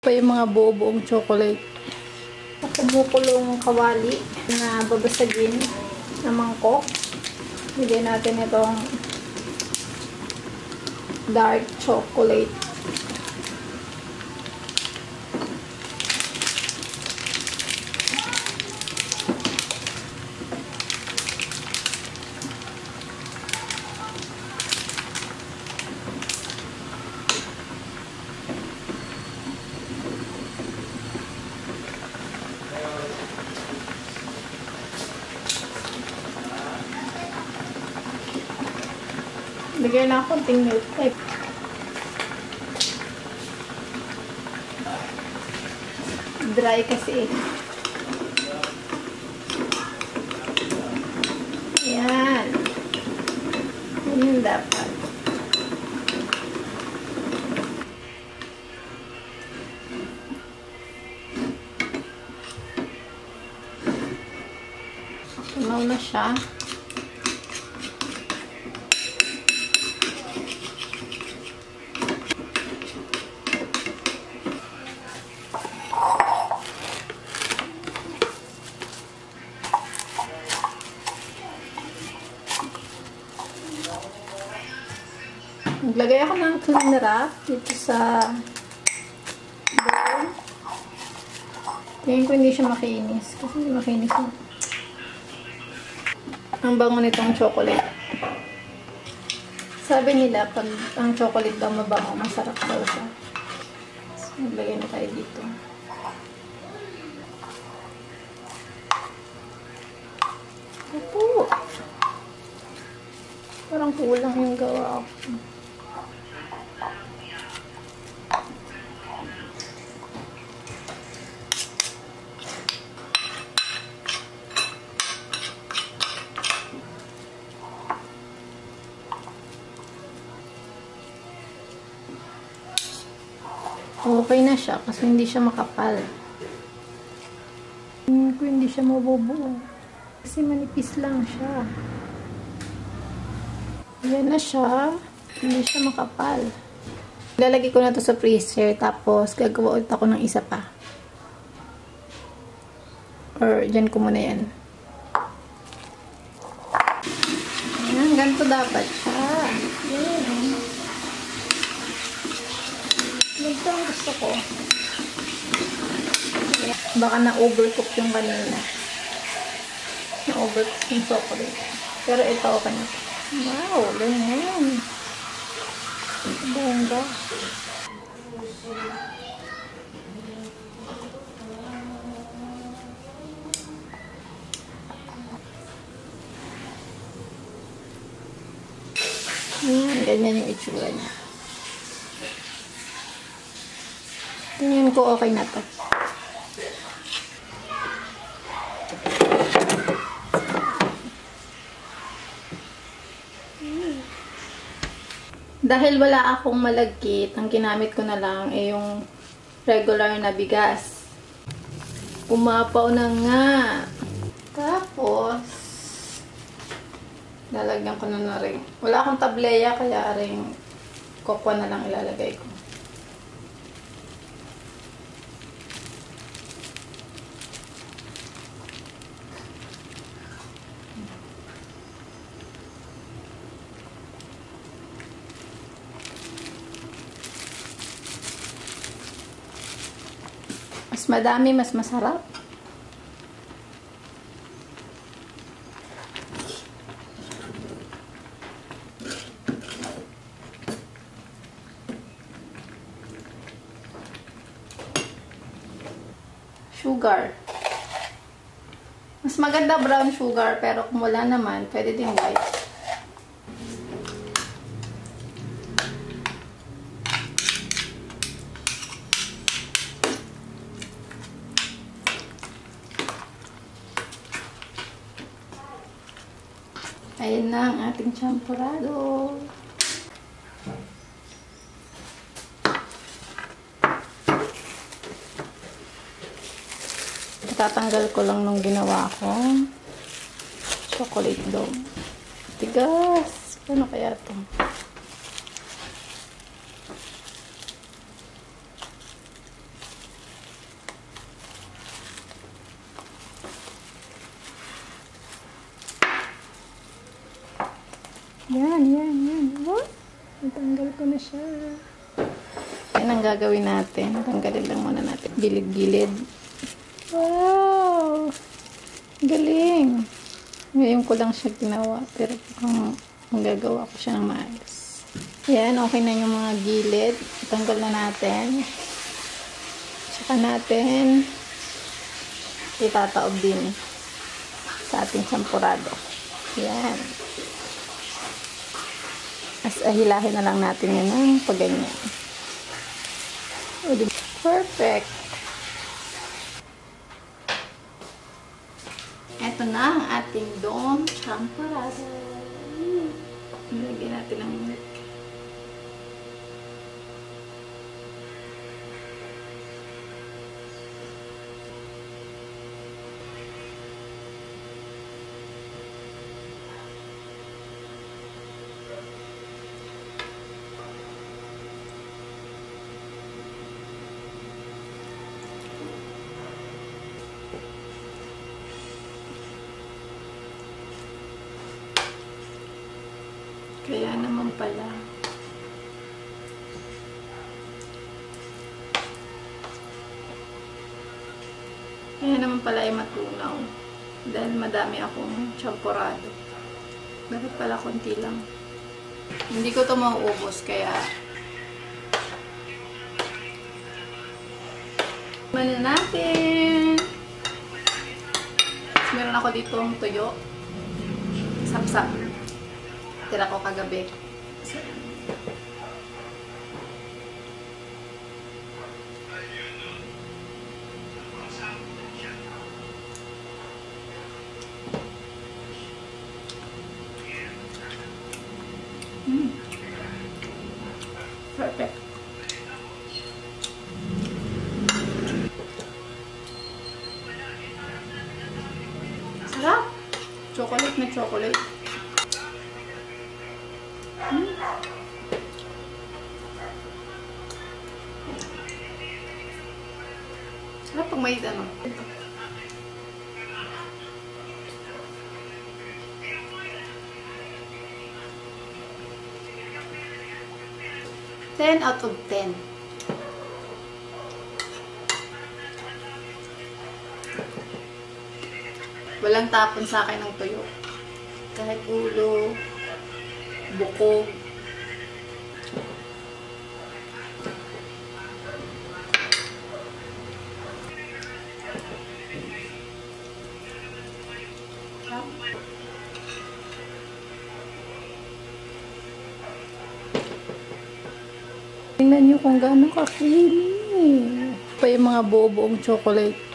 Pa yung mga buo-buong chocolate. Kumukulong kawali na babasagin na mangkok. Bigyan natin itong dark chocolate. Bigyan na konting milk. Dry kasi. Yan. Yan dapat. Tumaw na siya. Naglagay ako ng cling wrap dito sa bowl. Tingin ko hindi siya makinis. Kasi hindi makinis na. Ang bango nitong chocolate. Sabi nila, pag ang chocolate daw mabango, masarap daw siya. So, naglagay na tayo dito. Opo! Parang kulang yung gawa ako. Okay na siya kasi hindi siya makapal. Hindi siya mabubuo. Kasi manipis lang siya. Yan na siya. Hindi siya makapal. Lalagay ko na to sa freezer. Tapos gagawa ulit ako ng isa pa. Or dyan ko muna yan. Ayan, ganito dapat siya. Yan. Ito ang gusto ko. Baka na-overcook yung kanina. Na-overcook yung chocolate. Pero ito okay na. Wow, ganyan. Bongga. Ganyan yung itsura niya. Tingin ko okay na to. Dahil wala akong malagkit, ang ginamit ko na lang ay yung regular na bigas. Umapaw na nga. Tapos, lalagyan ko na rin. Wala akong tableya, kaya rin kokwa na lang ilalagay ko. Mas madami, mas masarap. Sugar. Mas maganda brown sugar, pero kung wala naman, pwede din white. Ayan na ang ating champurado. Tatanggal ko lang nung ginawa ko chocolate dough. Tigas. Paano kaya ito? Yan. What? Natanggal ko na siya. Yan ang gagawin natin. Tanggalin lang muna natin. Gilid-gilid. Wow! Galing! Ngayon ko lang siya ginawa. Pero ang gagawa ko siya ng maayos. Yan, okay na yung mga gilid. Tanggal na natin. Tsaka natin itataob din sa ating champurado. Yan. As ahilahin na lang natin yun ng pagganyan. Perfect! Ito na ang ating dome champurado. Nilagyan natin ang milk. Kaya naman pala. Ay matunaw. Dahil madami akong champurado. Bakit pala konti lang? Hindi ko ito mauubos kaya mana natin. Meron ako dito ang tuyo. Sapsap. Tira ko kagabi. Perfect. Sarap. Chocolate na chocolate. Sarap pag may ano. Ten out of 10. Walang tapon sa akin ng tuyo. Kahit ulo, bukog. Tingnan nyo kung gaano ka-creamy. Pa yung mga buo-buong chocolate.